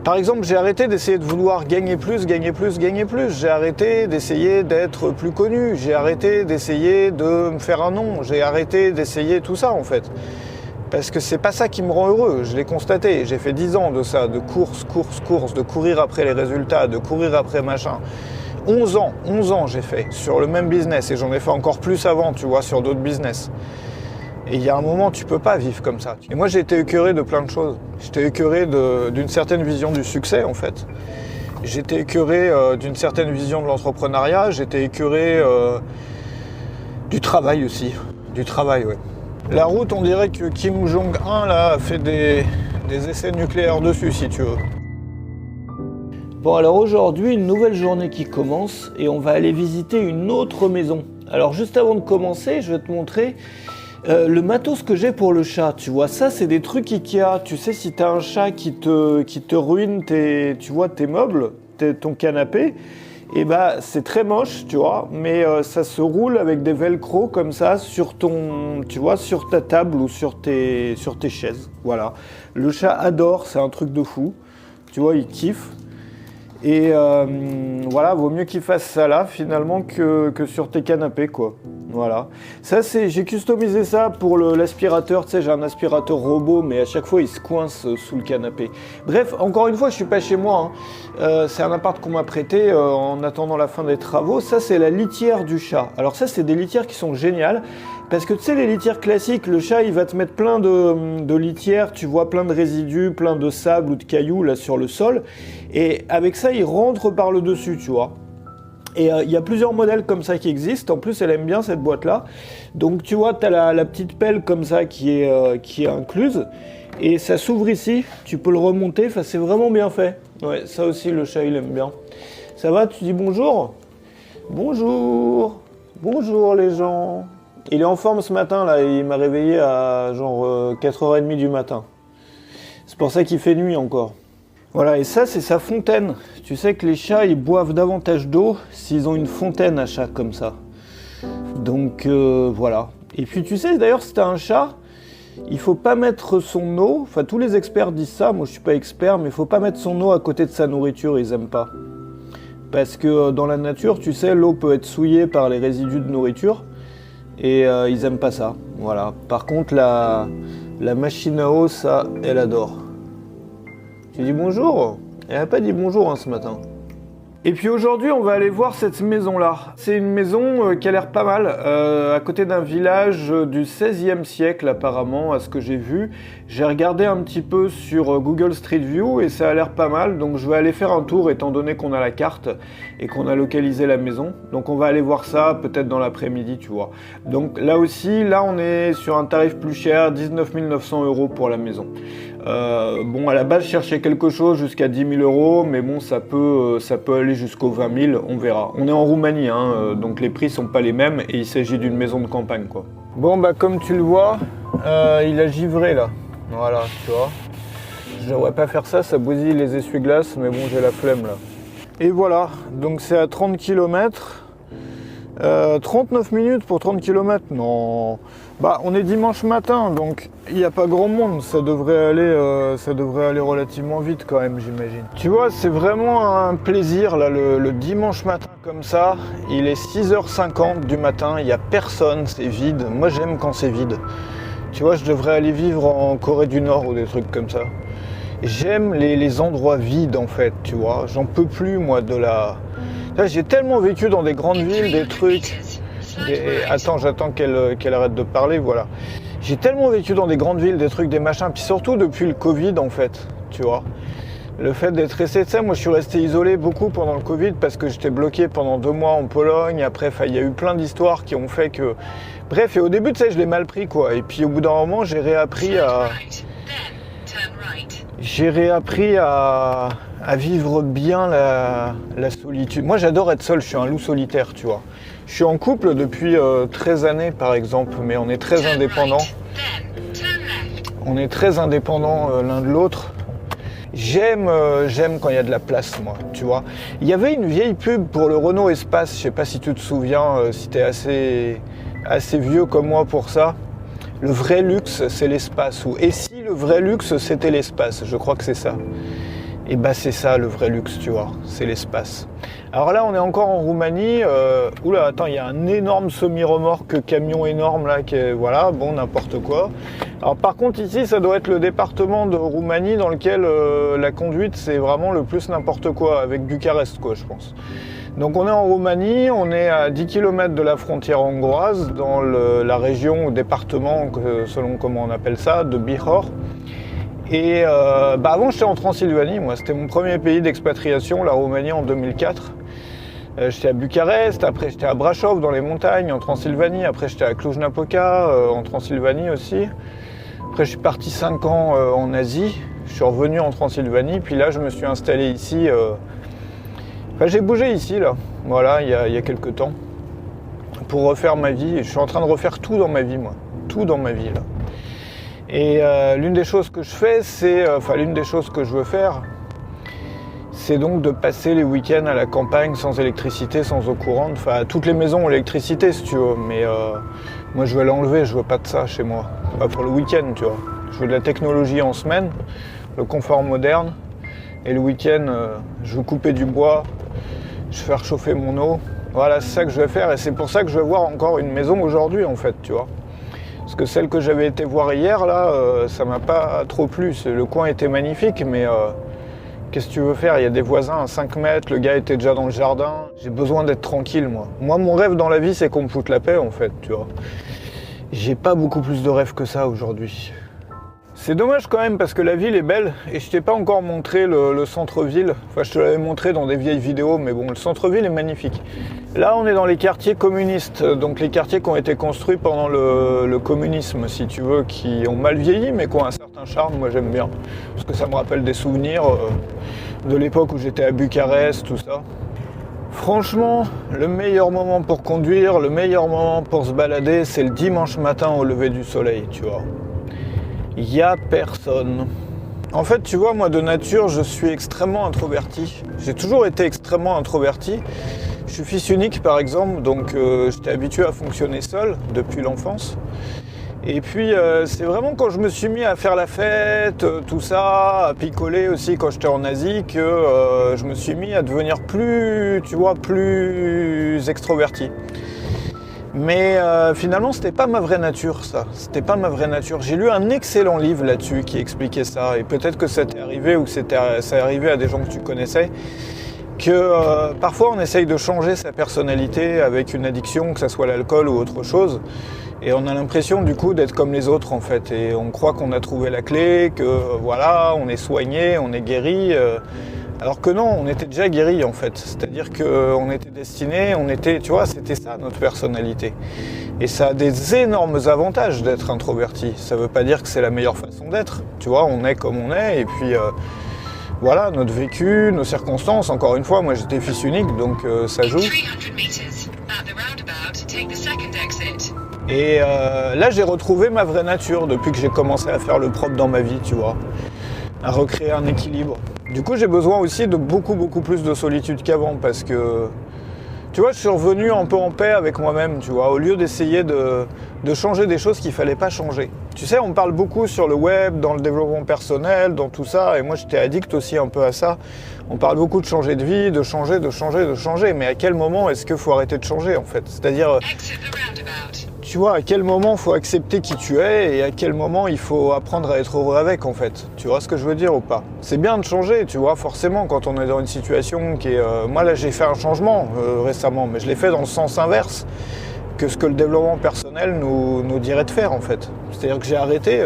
Par exemple, j'ai arrêté d'essayer de vouloir gagner plus. J'ai arrêté d'essayer d'être plus connu. J'ai arrêté d'essayer de me faire un nom. J'ai arrêté d'essayer tout ça, en fait. Parce que c'est pas ça qui me rend heureux. Je l'ai constaté. J'ai fait 10 ans de ça, de course, de courir après les résultats, de courir après machin. 11 ans j'ai fait sur le même business. Et j'en ai fait encore plus avant, tu vois, sur d'autres business. Et il y a un moment, tu peux pas vivre comme ça. Et moi, j'ai été écœuré de plein de choses. J'étais écœuré d'une certaine vision du succès, en fait. J'étais écœuré d'une certaine vision de l'entrepreneuriat. J'étais écœuré du travail aussi. Du travail, ouais. La route, on dirait que Kim Jong-un, là, a fait des essais nucléaires dessus, si tu veux. Bon, alors aujourd'hui, une nouvelle journée qui commence et on va aller visiter une autre maison. Alors, juste avant de commencer, je vais te montrer le matos que j'ai pour le chat, tu vois, ça c'est des trucs Ikea. Tu sais, si t'as un chat qui te ruine tes meubles, ton canapé, et bah c'est très moche, tu vois, mais ça se roule avec des velcro comme ça sur sur ta table ou sur tes chaises. Voilà. Le chat adore, c'est un truc de fou. Tu vois, il kiffe. Et voilà, vaut mieux qu'il fasse ça là finalement que sur tes canapés, quoi. Voilà. Ça, j'ai customisé ça pour l'aspirateur. Tu sais, j'ai un aspirateur robot, mais à chaque fois, il se coince sous le canapé. Bref, encore une fois, je suis pas chez moi. C'est un appart qu'on m'a prêté en attendant la fin des travaux. Ça, c'est la litière du chat. Alors ça, c'est des litières qui sont géniales. Parce que tu sais, les litières classiques, le chat, il va te mettre plein de litières, tu vois, plein de résidus, plein de sable ou de cailloux là sur le sol. Et avec ça, il rentre par le dessus, tu vois. Et il y a plusieurs modèles comme ça qui existent. En plus, elle aime bien cette boîte-là. Donc, tu vois, tu as la petite pelle comme ça qui est incluse. Et ça s'ouvre ici. Tu peux le remonter. Enfin, c'est vraiment bien fait. Ouais, ça aussi, le chat, il aime bien. Ça va? Tu dis bonjour? Bonjour. Bonjour, les gens. Il est en forme ce matin, là. Il m'a réveillé à genre 4h30 du matin. C'est pour ça qu'il fait nuit encore. Voilà, et ça, c'est sa fontaine. Tu sais que les chats, ils boivent davantage d'eau s'ils ont une fontaine à chat comme ça. Donc, voilà. Et puis, tu sais, d'ailleurs, si t'as un chat, il faut pas mettre son eau, enfin, tous les experts disent ça, moi je suis pas expert, mais il faut pas mettre son eau à côté de sa nourriture, ils aiment pas. Parce que dans la nature, tu sais, l'eau peut être souillée par les résidus de nourriture, et ils aiment pas ça. Voilà. Par contre, la machine à eau, ça, elle adore. Tu dis bonjour? Elle n'a pas dit bonjour ce matin. Et puis aujourd'hui, on va aller voir cette maison-là. C'est une maison qui a l'air pas mal, à côté d'un village du XVIe siècle apparemment, à ce que j'ai vu. J'ai regardé un petit peu sur Google Street View et ça a l'air pas mal, donc je vais aller faire un tour étant donné qu'on a la carte et qu'on a localisé la maison. Donc on va aller voir ça peut-être dans l'après-midi, tu vois. Donc là aussi, là on est sur un tarif plus cher, 19 900 € pour la maison. Bon, à la base, je cherchais quelque chose jusqu'à 10 000 €, mais bon, ça peut aller jusqu'aux 20 000, on verra. On est en Roumanie, hein, donc les prix sont pas les mêmes et il s'agit d'une maison de campagne, quoi. Bon, bah, comme tu le vois, il a givré, là. Voilà, tu vois. Je devrais pas faire ça, ça bousille les essuie-glaces, mais bon, j'ai la flemme, là. Et voilà, donc c'est à 30 km. 39 minutes pour 30 km, non. Bah, on est dimanche matin, donc il n'y a pas grand monde, ça devrait aller relativement vite quand même, j'imagine. Tu vois, c'est vraiment un plaisir, là, le dimanche matin comme ça. Il est 6h50 du matin, il n'y a personne, c'est vide. Moi, j'aime quand c'est vide. Tu vois, je devrais aller vivre en Corée du Nord ou des trucs comme ça. J'aime les endroits vides, en fait, tu vois. J'en peux plus, moi, de la... Là, j'ai tellement vécu dans des grandes villes, des trucs... Attends, j'attends qu'elle arrête de parler, voilà. J'ai tellement vécu dans des grandes villes, des trucs, des machins, puis surtout depuis le Covid, en fait, tu vois. Le fait d'être resté, tu sais, moi je suis resté isolé beaucoup pendant le Covid parce que j'étais bloqué pendant 2 mois en Pologne. Après, il y a eu plein d'histoires qui ont fait que... Bref, et au début, tu sais, je l'ai mal pris, quoi. Et puis au bout d'un moment, j'ai réappris à vivre bien la solitude. Moi, j'adore être seul, je suis un loup solitaire, tu vois. Je suis en couple depuis 13 années, par exemple, mais on est très indépendants. On est très indépendants l'un de l'autre. J'aime quand il y a de la place, moi, tu vois. Il y avait une vieille pub pour le Renault Espace, je sais pas si tu te souviens, si t'es assez vieux comme moi pour ça. Le vrai luxe, c'est l'espace. Et si le vrai luxe, c'était l'espace, je crois que c'est ça. Et bah c'est ça le vrai luxe, tu vois, c'est l'espace. Alors là on est encore en Roumanie, oula attends, il y a un énorme semi-remorque camion énorme là, qui est, voilà, bon n'importe quoi. Alors par contre ici ça doit être le département de Roumanie dans lequel la conduite c'est vraiment le plus n'importe quoi, avec Bucarest quoi je pense. Donc on est en Roumanie, on est à 10 km de la frontière hongroise, dans la région ou département, selon comment on appelle ça, de Bihor. Et avant j'étais en Transylvanie, moi c'était mon premier pays d'expatriation, la Roumanie en 2004. J'étais à Bucarest, après j'étais à Brașov dans les montagnes en Transylvanie, après j'étais à Cluj-Napoca en Transylvanie aussi. Après je suis parti 5 ans en Asie, je suis revenu en Transylvanie, puis là je me suis installé ici. J'ai bougé ici là, voilà, il y a quelques temps, pour refaire ma vie. Je suis en train de refaire tout dans ma vie moi, tout dans ma vie là. Et l'une des choses que je fais, l'une des choses que je veux faire, c'est donc de passer les week-ends à la campagne sans électricité, sans eau courante. Enfin, toutes les maisons ont l'électricité si tu veux, mais moi je veux l'enlever, je veux pas de ça chez moi. Pas pour le week-end, tu vois. Je veux de la technologie en semaine, le confort moderne, et le week-end, je veux couper du bois, je veux faire chauffer mon eau. Voilà, c'est ça que je vais faire, et c'est pour ça que je vais voir encore une maison aujourd'hui en fait, tu vois. Parce que celle que j'avais été voir hier, là, ça m'a pas trop plu. Le coin était magnifique, mais qu'est-ce que tu veux faire? Il y a des voisins à 5 mètres, le gars était déjà dans le jardin. J'ai besoin d'être tranquille, moi. Moi, mon rêve dans la vie, c'est qu'on me foute la paix, en fait, tu vois. J'ai pas beaucoup plus de rêves que ça aujourd'hui. C'est dommage quand même, parce que la ville est belle, et je t'ai pas encore montré le centre-ville. Enfin, je te l'avais montré dans des vieilles vidéos, mais bon, le centre-ville est magnifique. Là, on est dans les quartiers communistes, donc les quartiers qui ont été construits pendant le communisme, si tu veux, qui ont mal vieilli, mais qui ont un certain charme, moi j'aime bien. Parce que ça me rappelle des souvenirs de l'époque où j'étais à Bucarest, tout ça. Franchement, le meilleur moment pour conduire, le meilleur moment pour se balader, c'est le dimanche matin au lever du soleil, tu vois. Il n'y a personne. En fait, tu vois, moi de nature, je suis extrêmement introverti. J'ai toujours été extrêmement introverti. Je suis fils unique par exemple, donc j'étais habitué à fonctionner seul depuis l'enfance. Et puis c'est vraiment quand je me suis mis à faire la fête, tout ça, à picoler aussi quand j'étais en Asie, que je me suis mis à devenir plus, tu vois, plus extroverti. Mais finalement, c'était pas ma vraie nature, ça. C'était pas ma vraie nature. J'ai lu un excellent livre là-dessus qui expliquait ça. Et peut-être que ça t'est arrivé ou que ça est arrivé à des gens que tu connaissais. Que parfois, on essaye de changer sa personnalité avec une addiction, que ça soit l'alcool ou autre chose. Et on a l'impression, du coup, d'être comme les autres, en fait. Et on croit qu'on a trouvé la clé, que voilà, on est soigné, on est guéri. Alors que non, on était déjà guéri en fait, c'est-à-dire qu'on était destiné, tu vois, c'était ça notre personnalité. Et ça a des énormes avantages d'être introverti. Ça veut pas dire que c'est la meilleure façon d'être, tu vois, on est comme on est, et puis voilà, notre vécu, nos circonstances, encore une fois, moi j'étais fils unique, donc ça joue. Et là j'ai retrouvé ma vraie nature depuis que j'ai commencé à faire le propre dans ma vie, tu vois, à recréer un équilibre. Du coup, j'ai besoin aussi de beaucoup plus de solitude qu'avant parce que, tu vois, je suis revenu un peu en paix avec moi-même, tu vois, au lieu d'essayer de changer des choses qu'il fallait pas changer. Tu sais, on parle beaucoup sur le web, dans le développement personnel, dans tout ça, et moi j'étais addict aussi un peu à ça. On parle beaucoup de changer de vie, de changer, mais à quel moment est-ce qu'il faut arrêter de changer en fait? C'est-à-dire, tu vois, à quel moment il faut accepter qui tu es et à quel moment il faut apprendre à être heureux avec en fait. Tu vois ce que je veux dire ou pas? C'est bien de changer, tu vois, forcément quand on est dans une situation qui est... moi là j'ai fait un changement récemment, mais je l'ai fait dans le sens inverse que ce que le développement personnel nous dirait de faire en fait. C'est-à-dire que j'ai arrêté...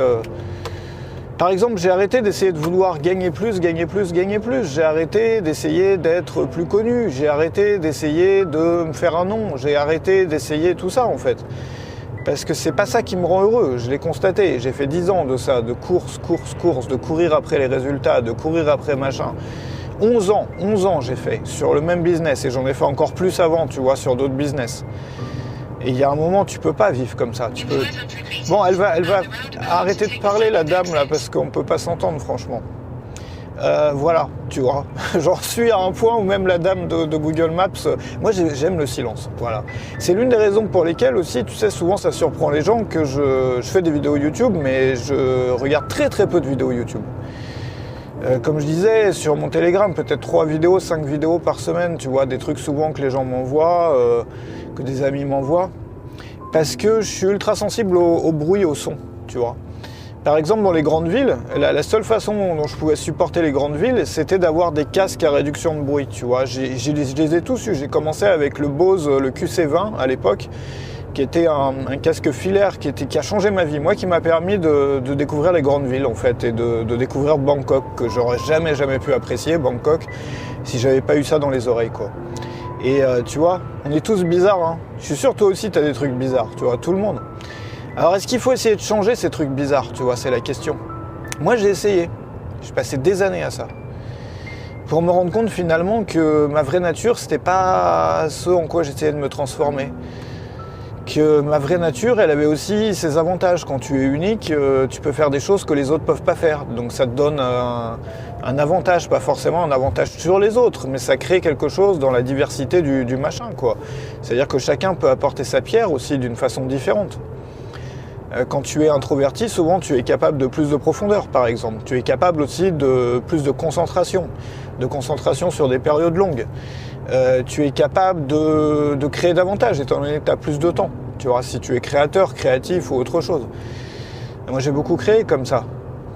Par exemple, j'ai arrêté d'essayer de vouloir gagner plus. J'ai arrêté d'essayer d'être plus connu. J'ai arrêté d'essayer de me faire un nom. J'ai arrêté d'essayer tout ça en fait. Parce que c'est pas ça qui me rend heureux, je l'ai constaté. J'ai fait 10 ans de ça, de course, de courir après les résultats, de courir après machin. 11 ans j'ai fait sur le même business et j'en ai fait encore plus avant, tu vois, sur d'autres business. Et il y a un moment, tu peux pas vivre comme ça. Tu peux... Bon, elle va arrêter de parler, la dame, là, parce qu'on peut pas s'entendre, franchement. Voilà, tu vois. J'en suis à un point où même la dame de Google Maps... Moi, j'aime le silence, voilà. C'est l'une des raisons pour lesquelles aussi, tu sais, souvent, ça surprend les gens que je fais des vidéos YouTube, mais je regarde très peu de vidéos YouTube. Comme je disais, sur mon Telegram, peut-être 3 vidéos, 5 vidéos par semaine, tu vois, des trucs souvent que les gens m'envoient, que des amis m'envoient, parce que je suis ultra sensible au bruit, au son, tu vois. Par exemple, dans les grandes villes, la seule façon dont je pouvais supporter les grandes villes, c'était d'avoir des casques à réduction de bruit, tu vois. Je les ai tous eus. J'ai commencé avec le Bose, le QC20 à l'époque, qui était un casque filaire qui a changé ma vie. Moi, qui m'a permis de découvrir les grandes villes, en fait, et de découvrir Bangkok, que j'aurais jamais pu apprécier, Bangkok, si j'avais pas eu ça dans les oreilles, quoi. Et tu vois, on est tous bizarres, hein. Je suis sûr, toi aussi, tu as des trucs bizarres, tu vois, tout le monde. Alors, est-ce qu'il faut essayer de changer ces trucs bizarres, tu vois, c'est la question. Moi, j'ai essayé. J'ai passé des années à ça. Pour me rendre compte, finalement, que ma vraie nature, c'était pas ce en quoi j'essayais de me transformer. Que ma vraie nature, elle avait aussi ses avantages. Quand tu es unique, tu peux faire des choses que les autres peuvent pas faire. Donc ça te donne un avantage, pas forcément un avantage sur les autres, mais ça crée quelque chose dans la diversité du machin, quoi. C'est-à-dire que chacun peut apporter sa pierre aussi d'une façon différente. Quand tu es introverti, souvent tu es capable de plus de profondeur, par exemple. Tu es capable aussi de plus de concentration sur des périodes longues. Tu es capable de créer davantage, étant donné que tu as plus de temps. Tu vois, si tu es créateur, créatif ou autre chose. Et moi, j'ai beaucoup créé comme ça,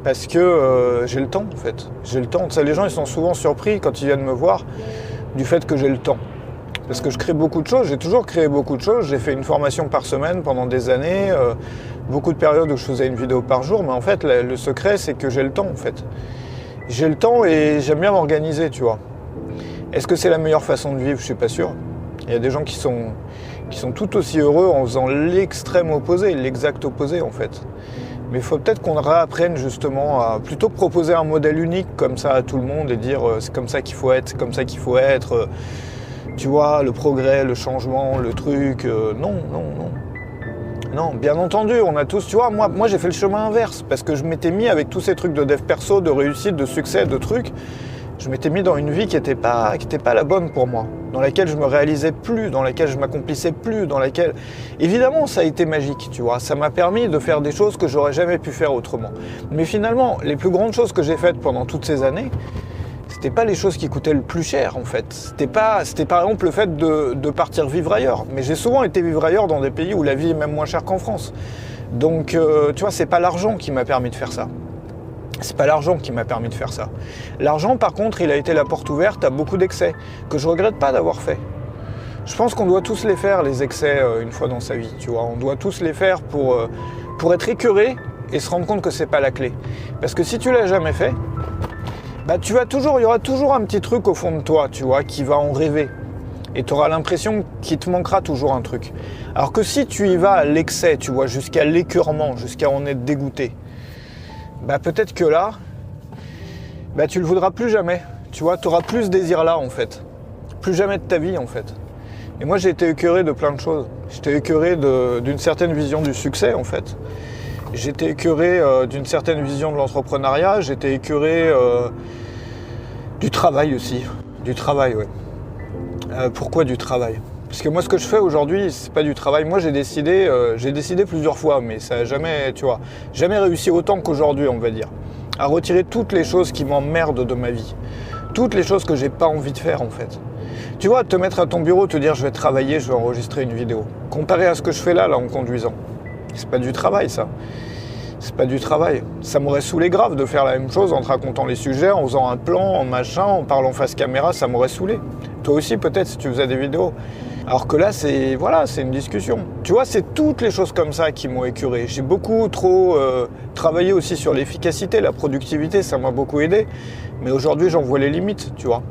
parce que j'ai le temps, en fait. J'ai le temps. Ça, les gens, ils sont souvent surpris quand ils viennent me voir du fait que j'ai le temps. Parce que je crée beaucoup de choses, j'ai toujours créé beaucoup de choses. J'ai fait une formation par semaine pendant des années, beaucoup de périodes où je faisais une vidéo par jour. Mais en fait, le secret, c'est que j'ai le temps, en fait. J'ai le temps et j'aime bien m'organiser, tu vois. Est-ce que c'est la meilleure façon de vivre? Je suis pas sûr. Il y a des gens qui sont tout aussi heureux en faisant l'extrême opposé, l'exact opposé, en fait. Mais il faut peut-être qu'on réapprenne justement à, plutôt que proposer un modèle unique comme ça à tout le monde et dire c'est comme ça qu'il faut être, c'est comme ça qu'il faut être. Tu vois, le progrès, le changement, le truc, non. Non, bien entendu, on a tous, tu vois, moi j'ai fait le chemin inverse, parce que je m'étais mis avec tous ces trucs de dev perso, de réussite, de succès, de trucs, je m'étais mis dans une vie qui était pas la bonne pour moi, dans laquelle je me réalisais plus, dans laquelle je m'accomplissais plus, dans laquelle... Évidemment, ça a été magique, tu vois, ça m'a permis de faire des choses que j'aurais jamais pu faire autrement. Mais finalement, les plus grandes choses que j'ai faites pendant toutes ces années, c'était pas les choses qui coûtaient le plus cher, en fait. C'était par exemple le fait de partir vivre ailleurs. Mais j'ai souvent été vivre ailleurs dans des pays où la vie est même moins chère qu'en France. Donc, tu vois, c'est pas l'argent qui m'a permis de faire ça. C'est pas l'argent qui m'a permis de faire ça. L'argent, par contre, il a été la porte ouverte à beaucoup d'excès, que je regrette pas d'avoir fait. Je pense qu'on doit tous les faire, les excès, une fois dans sa vie, tu vois. On doit tous les faire pour être écœuré et se rendre compte que c'est pas la clé. Parce que si tu l'as jamais fait, bah il y aura toujours un petit truc au fond de toi, tu vois, qui va en rêver. Et tu auras l'impression qu'il te manquera toujours un truc. Alors que si tu y vas à l'excès, tu vois, jusqu'à l'écœurement, jusqu'à en être dégoûté, bah peut-être que là, bah tu le voudras plus jamais. Tu vois, tu auras plus ce désir-là, en fait. Plus jamais de ta vie, en fait. Et moi, j'ai été écœuré de plein de choses. J'étais écœuré d'une certaine vision du succès, en fait. J'étais écœuré d'une certaine vision de l'entrepreneuriat. J'étais écœuré du travail aussi. Du travail, ouais. Pourquoi du travail? Parce que moi, ce que je fais aujourd'hui, c'est pas du travail. Moi, j'ai décidé plusieurs fois, mais ça n'a jamais, tu vois, jamais réussi autant qu'aujourd'hui, on va dire, à retirer toutes les choses qui m'emmerdent de ma vie. Toutes les choses que j'ai pas envie de faire, en fait. Tu vois, te mettre à ton bureau, te dire je vais travailler, je vais enregistrer une vidéo. Comparé à ce que je fais là en conduisant. C'est pas du travail, ça. C'est pas du travail. Ça m'aurait saoulé grave de faire la même chose en te racontant les sujets, en faisant un plan, en machin, en parlant face caméra, ça m'aurait saoulé. Toi aussi, peut-être, si tu faisais des vidéos. Alors que là, c'est une discussion. Tu vois, c'est toutes les choses comme ça qui m'ont écœuré. J'ai beaucoup trop travaillé aussi sur l'efficacité, la productivité, ça m'a beaucoup aidé. Mais aujourd'hui, j'en vois les limites, tu vois.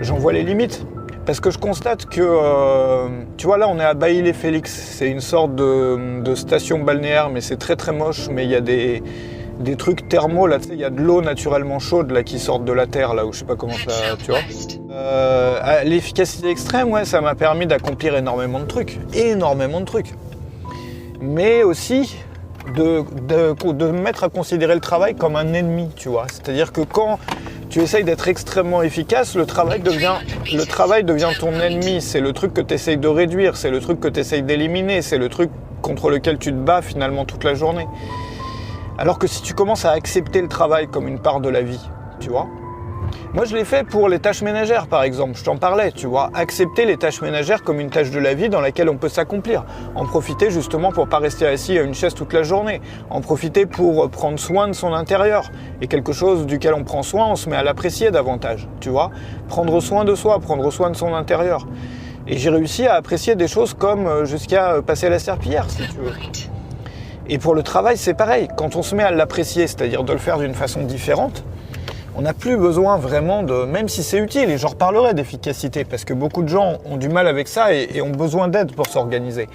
J'en vois les limites. Parce que je constate que, tu vois, là, on est à Bailly-les-Félix. C'est une sorte de station balnéaire, mais c'est très très moche. Mais il y a des trucs thermaux, là, tu sais, il y a de l'eau naturellement chaude, là, qui sortent de la terre, là, où je sais pas comment ça, tu vois. L'efficacité extrême, ouais, ça m'a permis d'accomplir énormément de trucs. Énormément de trucs. Mais aussi de me mettre à considérer le travail comme un ennemi, tu vois. C'est-à-dire que quand tu essayes d'être extrêmement efficace, le travail devient ton ennemi. C'est le truc que tu essayes de réduire, c'est le truc que tu essayes d'éliminer, c'est le truc contre lequel tu te bats finalement toute la journée. Alors que si tu commences à accepter le travail comme une part de la vie, tu vois. Moi, je l'ai fait pour les tâches ménagères, par exemple. Je t'en parlais, tu vois. Accepter les tâches ménagères comme une tâche de la vie dans laquelle on peut s'accomplir. En profiter justement pour pas rester assis à une chaise toute la journée. En profiter pour prendre soin de son intérieur. Et quelque chose duquel on prend soin, on se met à l'apprécier davantage, tu vois. Prendre soin de soi, prendre soin de son intérieur. Et j'ai réussi à apprécier des choses comme jusqu'à passer la serpillière, si tu veux. Et pour le travail, c'est pareil. Quand on se met à l'apprécier, c'est-à-dire de le faire d'une façon différente, on n'a plus besoin vraiment de... Même si c'est utile, et j'en reparlerai d'efficacité, parce que beaucoup de gens ont du mal avec ça et ont besoin d'aide pour s'organiser.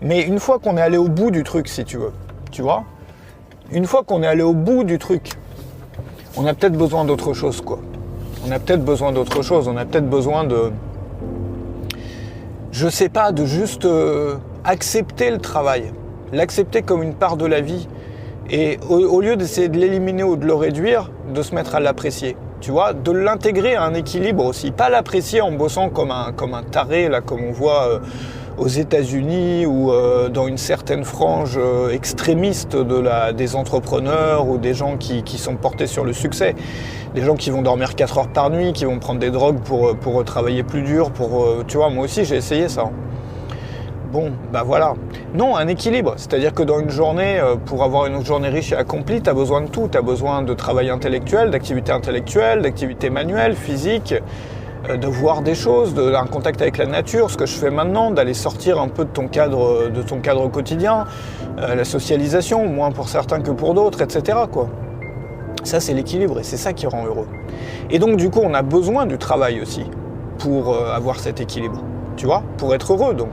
Mais une fois qu'on est allé au bout du truc, si tu veux, tu vois, une fois qu'on est allé au bout du truc, on a peut-être besoin d'autre chose, quoi. On a peut-être besoin d'autre chose, on a peut-être besoin de... Je sais pas, de juste accepter le travail, l'accepter comme une part de la vie. Et au lieu d'essayer de l'éliminer ou de le réduire, de se mettre à l'apprécier. Tu vois, de l'intégrer à un équilibre aussi. Pas l'apprécier en bossant comme un taré, là, comme on voit aux États-Unis ou dans une certaine frange extrémiste des entrepreneurs ou des gens qui sont portés sur le succès. Des gens qui vont dormir 4 heures par nuit, qui vont prendre des drogues pour travailler plus dur. Tu vois, moi aussi, j'ai essayé ça. Bon, bah voilà. Non, un équilibre. C'est-à-dire que dans une journée, pour avoir une journée riche et accomplie, tu as besoin de tout. Tu as besoin de travail intellectuel, d'activité manuelle, physique, de voir des choses, d'un contact avec la nature, ce que je fais maintenant, d'aller sortir un peu de ton cadre quotidien, la socialisation, moins pour certains que pour d'autres, etc., quoi. Ça, c'est l'équilibre et c'est ça qui rend heureux. Et donc, du coup, on a besoin du travail aussi pour avoir cet équilibre. Tu vois, pour être heureux donc,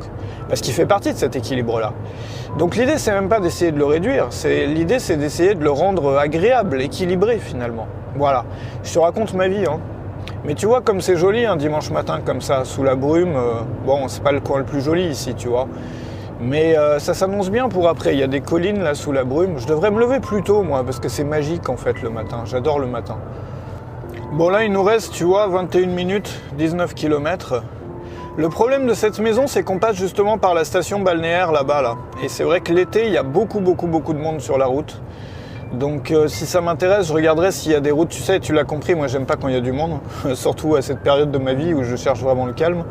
parce qu'il fait partie de cet équilibre-là. Donc l'idée, c'est même pas d'essayer de le réduire, l'idée, c'est d'essayer de le rendre agréable, équilibré finalement. Voilà, je te raconte ma vie, hein. Mais tu vois, comme c'est joli un dimanche matin comme ça, sous la brume, bon, c'est pas le coin le plus joli ici, tu vois, mais ça s'annonce bien pour après, il y a des collines là sous la brume, je devrais me lever plus tôt moi, parce que c'est magique en fait le matin, j'adore le matin. Bon là, il nous reste, tu vois, 21 minutes, 19 km. Le problème de cette maison, c'est qu'on passe justement par la station balnéaire là-bas, là. Et c'est vrai que l'été, il y a beaucoup de monde sur la route. Donc si ça m'intéresse, je regarderai s'il y a des routes. Tu sais, tu l'as compris, moi j'aime pas quand il y a du monde, surtout à cette période de ma vie où je cherche vraiment le calme.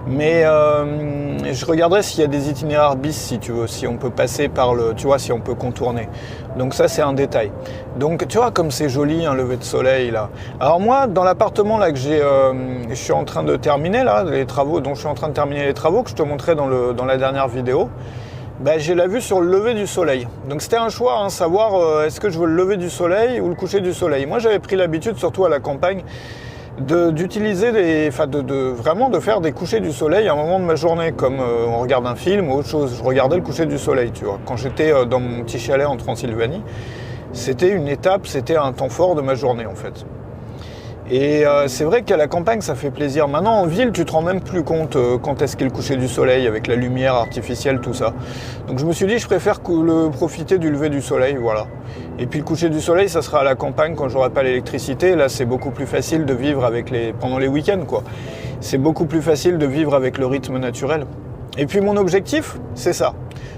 Mais je regarderai s'il y a des itinéraires bis, si tu veux, si on peut passer par tu vois, si on peut contourner. Donc ça, c'est un détail. Donc tu vois comme c'est joli un lever de soleil là. Alors moi, dans l'appartement là que je suis en train de terminer là, les travaux dont je suis en train de terminer les travaux que je te montrais dans la dernière vidéo, bah, j'ai la vue sur le lever du soleil. Donc c'était un choix, hein, savoir est-ce que je veux le lever du soleil ou le coucher du soleil. Moi, j'avais pris l'habitude, surtout à la campagne, d'utiliser vraiment de faire des couchers du soleil à un moment de ma journée, comme on regarde un film ou autre chose. Je regardais le coucher du soleil, tu vois. Quand j'étais dans mon petit chalet en Transylvanie, c'était une étape, c'était un temps fort de ma journée en fait. Et c'est vrai qu'à la campagne, ça fait plaisir. Maintenant, en ville, tu te rends même plus compte quand est-ce qu'est le coucher du soleil, avec la lumière artificielle, tout ça. Donc je me suis dit, je préfère profiter du lever du soleil, voilà. Et puis le coucher du soleil, ça sera à la campagne quand j'aurai pas l'électricité. Là, c'est beaucoup plus facile de vivre pendant les week-ends, quoi. C'est beaucoup plus facile de vivre avec le rythme naturel. Et puis mon objectif, c'est ça.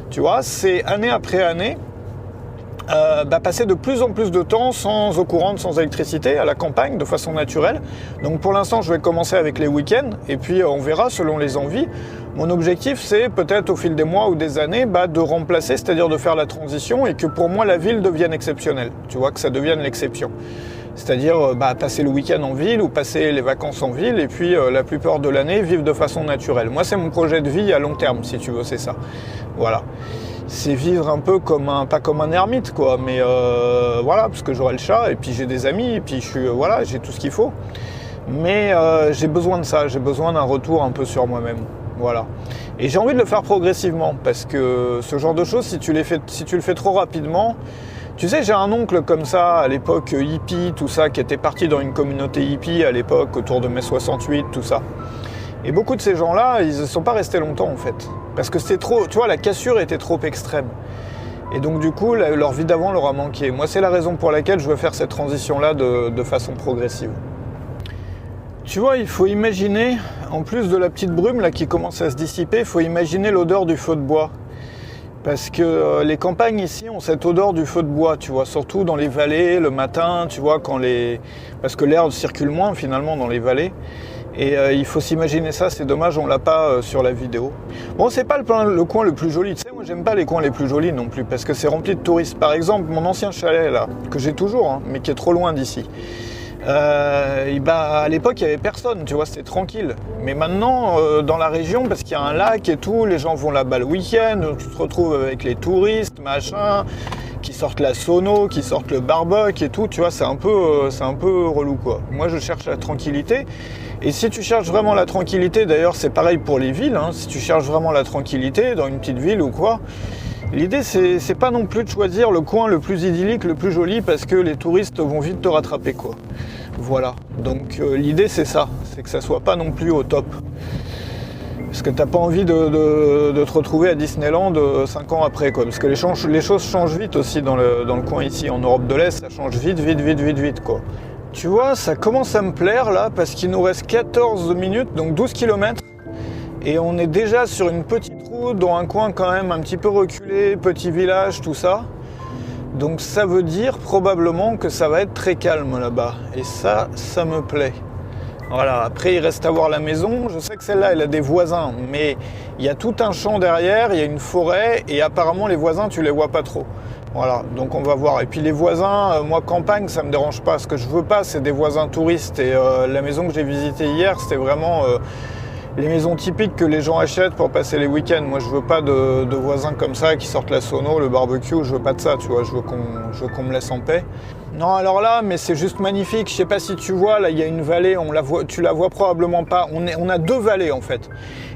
Tu vois, c'est année après année, passer de plus en plus de temps sans eau courante, sans électricité, à la campagne, de façon naturelle. Donc pour l'instant, je vais commencer avec les week-ends, et puis on verra selon les envies. Mon objectif, c'est peut-être au fil des mois ou des années, de remplacer, c'est-à-dire de faire la transition, et que pour moi, la ville devienne exceptionnelle. Tu vois, que ça devienne l'exception. C'est-à-dire passer le week-end en ville ou passer les vacances en ville, et puis la plupart de l'année, vivre de façon naturelle. Moi, c'est mon projet de vie à long terme, si tu veux, c'est ça. Voilà. C'est vivre un peu pas comme un ermite, quoi, mais voilà, parce que j'aurai le chat, et puis j'ai des amis, et puis j'ai tout ce qu'il faut. Mais j'ai besoin de ça, j'ai besoin d'un retour un peu sur moi-même, voilà. Et j'ai envie de le faire progressivement, parce que ce genre de choses, si tu le fais trop rapidement, tu sais, j'ai un oncle comme ça, à l'époque hippie, tout ça, qui était parti dans une communauté hippie à l'époque, autour de mai 68, tout ça. Et beaucoup de ces gens-là, ils ne sont pas restés longtemps en fait. Parce que c'était trop, tu vois, la cassure était trop extrême. Et donc du coup, leur vie d'avant leur a manqué. Moi, c'est la raison pour laquelle je veux faire cette transition-là de façon progressive. Tu vois, il faut imaginer, en plus de la petite brume là qui commence à se dissiper, il faut imaginer l'odeur du feu de bois. Parce que les campagnes ici ont cette odeur du feu de bois, tu vois, surtout dans les vallées, le matin, tu vois, parce que l'air circule moins finalement dans les vallées. Et il faut s'imaginer ça, c'est dommage, on l'a pas sur la vidéo. Bon, c'est pas le coin le plus joli, tu sais, moi j'aime pas les coins les plus jolis non plus, parce que c'est rempli de touristes. Par exemple, mon ancien chalet là, que j'ai toujours, hein, mais qui est trop loin d'ici. À l'époque il y avait personne, tu vois, c'était tranquille. Mais maintenant dans la région, parce qu'il y a un lac et tout, les gens vont là-bas le week-end, donc tu te retrouves avec les touristes, machin, qui sortent la sono, qui sortent le barbecue et tout, tu vois, c'est un peu relou quoi. Moi je cherche la tranquillité. Et si tu cherches vraiment la tranquillité, d'ailleurs c'est pareil pour les villes, hein, si tu cherches vraiment la tranquillité dans une petite ville ou quoi, l'idée c'est pas non plus de choisir le coin le plus idyllique, le plus joli, parce que les touristes vont vite te rattraper quoi. Voilà, donc l'idée c'est ça, c'est que ça soit pas non plus au top. Parce que t'as pas envie de te retrouver à Disneyland 5 ans après quoi. Parce que les choses changent vite aussi dans le coin ici, en Europe de l'Est, ça change vite quoi. Tu vois, ça commence à me plaire là, parce qu'il nous reste 14 minutes, donc 12 km. Et on est déjà sur une petite route, dans un coin quand même un petit peu reculé, petit village, tout ça. Donc ça veut dire probablement que ça va être très calme là-bas. Et ça me plaît. Voilà, après il reste à voir la maison. Je sais que celle-là, elle a des voisins, mais il y a tout un champ derrière, il y a une forêt, et apparemment les voisins, tu les vois pas trop. Voilà, donc on va voir. Et puis les voisins, moi campagne, ça me dérange pas. Ce que je veux pas, c'est des voisins touristes. Et la maison que j'ai visitée hier, c'était vraiment les maisons typiques que les gens achètent pour passer les week-ends. Moi je veux pas de voisins comme ça qui sortent la sono, le barbecue, je veux pas de ça, tu vois, je veux qu'on me laisse en paix. Non, alors là, mais c'est juste magnifique. Je sais pas si tu vois, là il y a une vallée, tu la vois probablement pas. On a deux vallées en fait.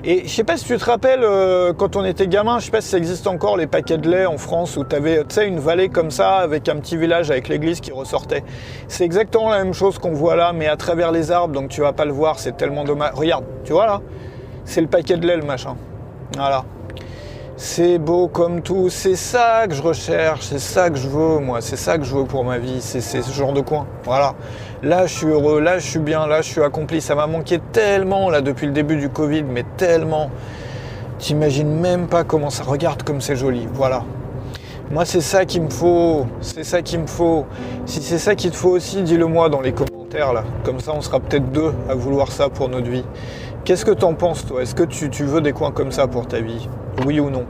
Et je sais pas si tu te rappelles, quand on était gamin, je sais pas si ça existe encore, les paquets de lait en France, où t'avais, tu sais, une vallée comme ça, avec un petit village avec l'église qui ressortait. C'est exactement la même chose qu'on voit là, mais à travers les arbres, donc tu vas pas le voir, c'est tellement dommage. Regarde, tu vois là, c'est le paquet de lait, le machin. Voilà. C'est beau comme tout, c'est ça que je recherche, c'est ça que je veux moi, c'est ça que je veux pour ma vie, c'est ce genre de coin. Voilà. Là je suis heureux, là je suis bien, là je suis accompli. Ça m'a manqué tellement là depuis le début du Covid, mais tellement. T'imagines même pas comment ça, regarde comme c'est joli, voilà. Moi c'est ça qu'il me faut, c'est ça qu'il me faut. Si c'est ça qu'il te faut aussi, dis-le moi dans les commentaires là. Comme ça on sera peut-être deux à vouloir ça pour notre vie. Qu'est-ce que t'en penses toi? Est-ce que tu veux des coins comme ça pour ta vie? Oui ou non?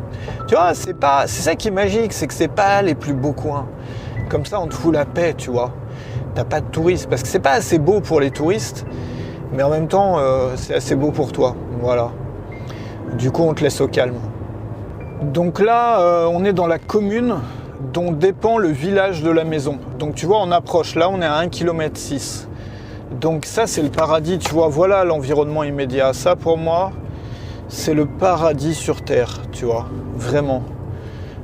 Tu vois, c'est ça qui est magique, c'est que c'est pas les plus beaux coins. Comme ça, on te fout la paix, tu vois. T'as pas de touristes, parce que c'est pas assez beau pour les touristes, mais en même temps, c'est assez beau pour toi. Voilà. Du coup, on te laisse au calme. Donc là, on est dans la commune dont dépend le village de la maison. Donc tu vois, on approche. Là, on est à 1,6 km. Donc ça, c'est le paradis, tu vois. Voilà l'environnement immédiat. Ça, pour moi, c'est le paradis sur Terre, tu vois, vraiment.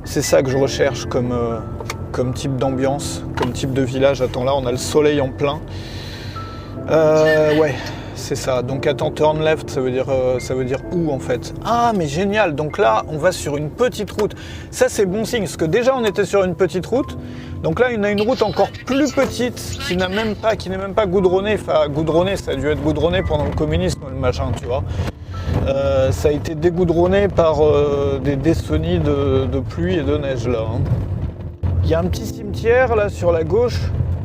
C'est ça que je recherche comme type d'ambiance, comme type de village. Attends, là, on a le soleil en plein. Ouais, c'est ça. Donc, attends, turn left, ça veut dire où, en fait? Ah, mais génial. Donc là, on va sur une petite route. Ça, c'est bon signe, parce que déjà, on était sur une petite route. Donc là, on a une route encore plus petite, qui n'est même pas goudronnée. Enfin, goudronnée, ça a dû être goudronné pendant le communisme, le machin, tu vois. Ça a été dégoudronné par des décennies de pluie et de neige là. Hein. Il y a un petit cimetière là sur la gauche,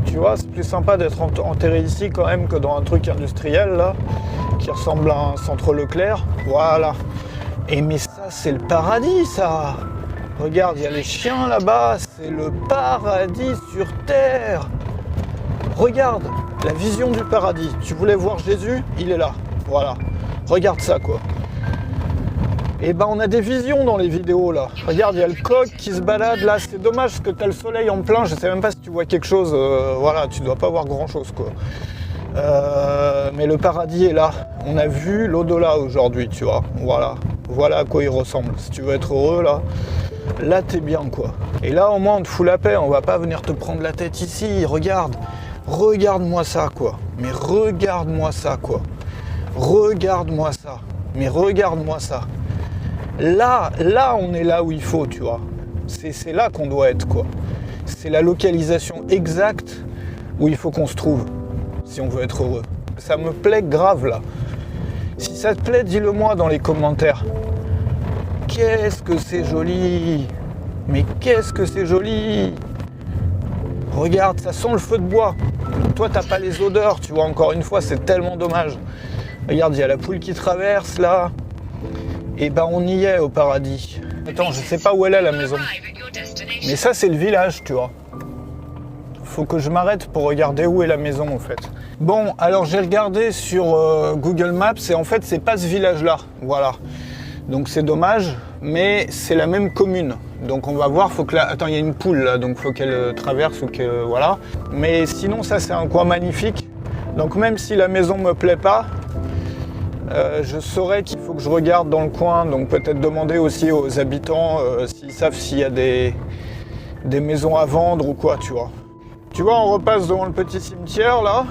tu vois, c'est plus sympa d'être enterré ici quand même que dans un truc industriel là, qui ressemble à un centre Leclerc. Voilà. Et mais ça c'est le paradis ça. Regarde, il y a les chiens là-bas, c'est le paradis sur Terre. Regarde, la vision du paradis. Tu voulais voir Jésus? Il est là. Voilà. Regarde ça quoi. Et ben on a des visions dans les vidéos là. Regarde, il y a le coq qui se balade là. C'est dommage parce que t'as le soleil en plein. Je sais même pas si tu vois quelque chose. Voilà, tu dois pas voir grand chose quoi. Mais le paradis est là. On a vu l'au-delà aujourd'hui, tu vois. Voilà à quoi il ressemble. Si tu veux être heureux là t'es bien quoi. Et là au moins on te fout la paix. On va pas venir te prendre la tête ici. Regarde-moi ça quoi. Mais regarde-moi ça quoi. Regarde-moi ça, mais regarde-moi ça. Là, on est là où il faut, tu vois. C'est là qu'on doit être, quoi. C'est la localisation exacte où il faut qu'on se trouve, si on veut être heureux. Ça me plaît grave, là. Si ça te plaît, dis-le moi dans les commentaires. Qu'est-ce que c'est joli! Mais qu'est-ce que c'est joli! Regarde, ça sent le feu de bois. Toi, t'as pas les odeurs, tu vois, encore une fois, c'est tellement dommage. Regarde, il y a la poule qui traverse, là. Et ben, on y est au paradis. Attends, je sais pas où elle est, la maison. Mais ça, c'est le village, tu vois. Faut que je m'arrête pour regarder où est la maison, en fait. Bon, alors j'ai regardé sur Google Maps, et en fait, c'est pas ce village-là. Voilà. Donc, c'est dommage, mais c'est la même commune. Donc on va voir, faut que là... Attends, il y a une poule là, donc faut qu'elle traverse ou que... Voilà. Mais sinon, ça c'est un coin magnifique. Donc même si la maison me plaît pas, je saurais qu'il faut que je regarde dans le coin. Donc peut-être demander aussi aux habitants s'ils savent s'il y a des maisons à vendre ou quoi, tu vois. Tu vois, on repasse devant le petit cimetière là.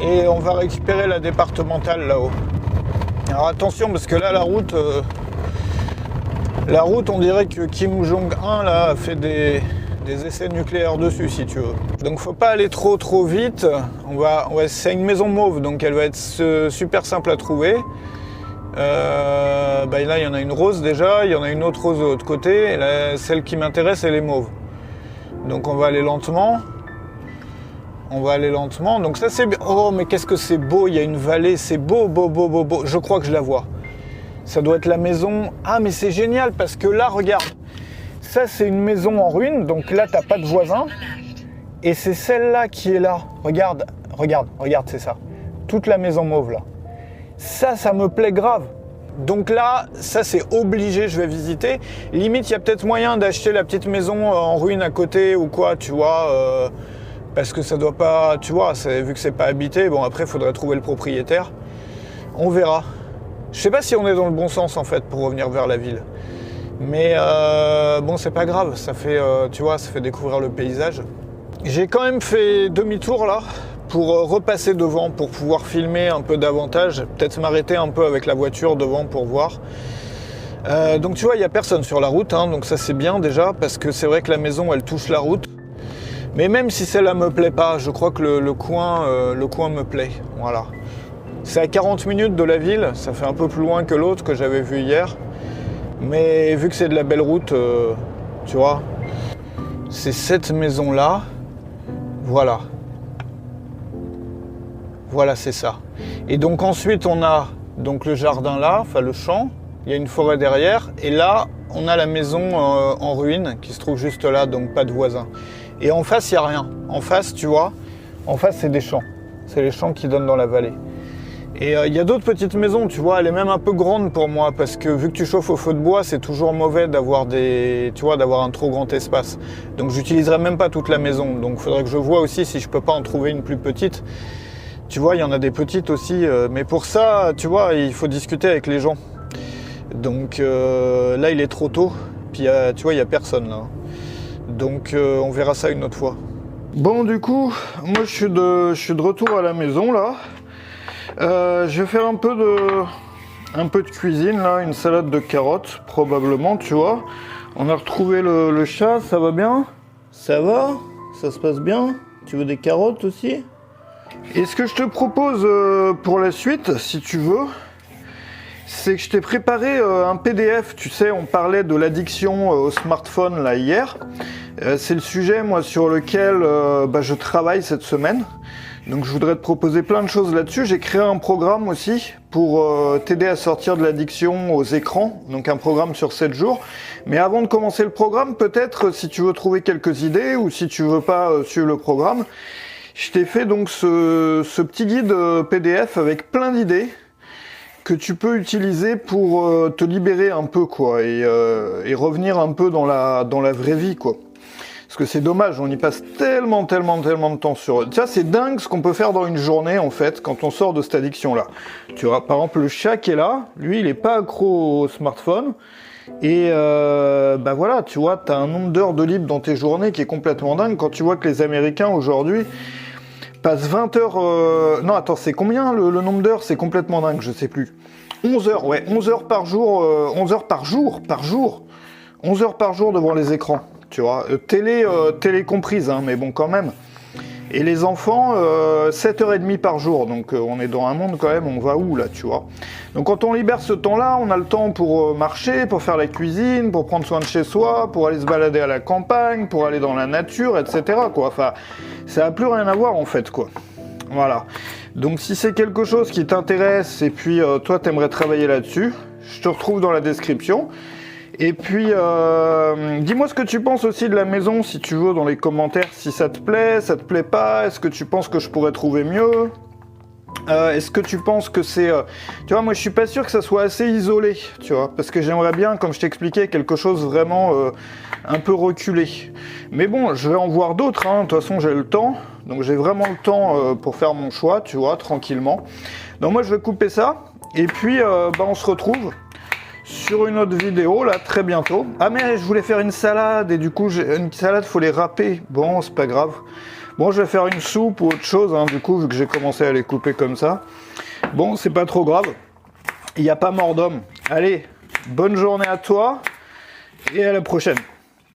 Et on va récupérer la départementale là-haut. Alors attention, parce que là, la route, on dirait que Kim Jong-un là, a fait des essais nucléaires dessus, si tu veux. Donc faut pas aller trop vite. C'est une maison mauve, donc elle va être super simple à trouver. Là, il y en a une rose déjà, il y en a une autre rose de l'autre côté. Et là, celle qui m'intéresse, elle est mauve. Donc on va aller lentement. Donc ça c'est bien. Oh, mais qu'est-ce que c'est beau, il y a une vallée, c'est beau. Je crois que je la vois. Ça doit être la maison... Ah, mais c'est génial, parce que là, regarde. Ça, c'est une maison en ruine, donc là, t'as pas de voisin. Et c'est celle-là qui est là. Regarde, c'est ça. Toute la maison mauve, là. Ça me plaît grave. Donc là, ça, c'est obligé, je vais visiter. Limite, il y a peut-être moyen d'acheter la petite maison en ruine à côté ou quoi, tu vois. Parce que ça doit pas... Tu vois, vu que c'est pas habité, bon, après, il faudrait trouver le propriétaire. On verra. Je sais pas si on est dans le bon sens en fait pour revenir vers la ville. Mais bon, c'est pas grave, ça fait, tu vois, ça fait découvrir le paysage. J'ai quand même fait demi-tour là pour repasser devant, pour pouvoir filmer un peu davantage. Peut-être m'arrêter un peu avec la voiture devant pour voir. Donc tu vois, il n'y a personne sur la route, hein, donc ça c'est bien déjà, parce que c'est vrai que la maison elle touche la route. Mais même si celle-là me plaît pas, je crois que le coin me plaît. Voilà. C'est à 40 minutes de la ville, ça fait un peu plus loin que l'autre que j'avais vu hier. Mais vu que c'est de la belle route, tu vois, c'est cette maison-là. Voilà. Voilà, c'est ça. Et donc ensuite, on a donc le jardin là, enfin le champ. Il y a une forêt derrière. Et là, on a la maison en ruine qui se trouve juste là, donc pas de voisins. Et en face, il n'y a rien. En face, tu vois, en face, c'est des champs. C'est les champs qui donnent dans la vallée. Et il y a d'autres petites maisons, tu vois, elle est même un peu grande pour moi, parce que vu que tu chauffes au feu de bois, c'est toujours mauvais d'avoir d'avoir un trop grand espace. Donc j'utiliserai même pas toute la maison. Donc il faudrait que je vois aussi si je peux pas en trouver une plus petite. Tu vois, il y en a des petites aussi, mais pour ça, tu vois, il faut discuter avec les gens. Donc là, il est trop tôt, puis tu vois, il y a personne là. Donc on verra ça une autre fois. Bon, du coup, moi je suis de retour à la maison là. Je vais faire un peu de cuisine là, une salade de carottes probablement, tu vois. On a retrouvé le chat, ça va bien? Ça va? Ça se passe bien? Tu veux des carottes aussi? Et ce que je te propose pour la suite, si tu veux, c'est que je t'ai préparé un PDF. Tu sais, on parlait de l'addiction au smartphone là hier. C'est le sujet moi sur lequel je travaille cette semaine. Donc je voudrais te proposer plein de choses là-dessus. J'ai créé un programme aussi pour t'aider à sortir de l'addiction aux écrans. Donc un programme sur 7 jours. Mais avant de commencer le programme, peut-être si tu veux trouver quelques idées ou si tu veux pas suivre le programme, je t'ai fait donc ce petit guide PDF avec plein d'idées que tu peux utiliser pour te libérer un peu quoi et revenir un peu dans la vraie vie quoi. Parce que c'est dommage, on y passe tellement de temps sur... Ça, c'est dingue ce qu'on peut faire dans une journée, en fait, quand on sort de cette addiction-là. Tu vois, par exemple, le chat qui est là, lui, il est pas accro au smartphone. Et voilà, tu vois, t'as un nombre d'heures de libre dans tes journées qui est complètement dingue. Quand tu vois que les Américains, aujourd'hui, passent 20 heures... Non, attends, c'est combien le nombre d'heures? C'est complètement dingue, je sais plus. 11 heures, ouais, 11 heures par jour, 11 heures par jour. 11 heures par jour devant les écrans. Tu vois, télé comprise, hein, mais bon, quand même. Et les enfants, 7h30 par jour. Donc on est dans un monde quand même, on va où là, tu vois. Donc quand on libère ce temps-là, on a le temps pour marcher, pour faire la cuisine, pour prendre soin de chez soi, pour aller se balader à la campagne, pour aller dans la nature, etc. quoi. Enfin, ça n'a plus rien à voir en fait, quoi. Voilà. Donc si c'est quelque chose qui t'intéresse et puis toi t'aimerais travailler là-dessus, je te retrouve dans la description. Et puis dis-moi ce que tu penses aussi de la maison, si tu veux, dans les commentaires, si ça te plaît pas, est-ce que tu penses que je pourrais trouver mieux? Est-ce que tu penses que c'est... Tu vois, moi je suis pas sûr que ça soit assez isolé, tu vois, parce que j'aimerais bien, comme je t'expliquais, quelque chose vraiment un peu reculé. Mais bon, je vais en voir d'autres, hein. De toute façon j'ai le temps, donc j'ai vraiment le temps pour faire mon choix, tu vois, tranquillement. Donc moi je vais couper ça, et puis on se retrouve sur une autre vidéo, là, très bientôt. Ah mais je voulais faire une salade, et du coup, une salade, faut les râper. Bon, c'est pas grave. Bon, je vais faire une soupe ou autre chose, hein, du coup, vu que j'ai commencé à les couper comme ça. Bon, c'est pas trop grave. Il n'y a pas mort d'homme. Allez, bonne journée à toi, et à la prochaine.